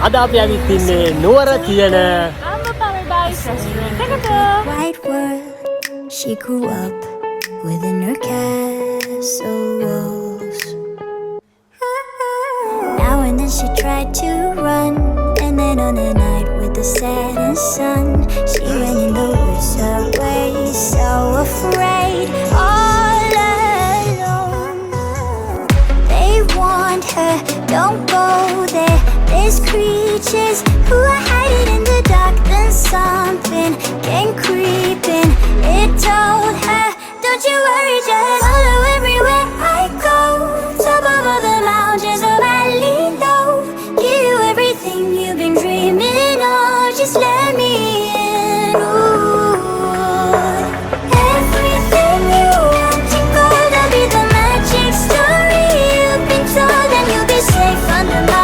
අද අපි ඇවිත් ඉන්නේ නුවර තියෙන Amber Paradise Restaurant එකට. White world, she grew up within her castle walls. Now and then she tried to run, and then on a night with the setting sun, she ran in the woods away, so afraid, all alone. They warned her, don't go there, there's creatures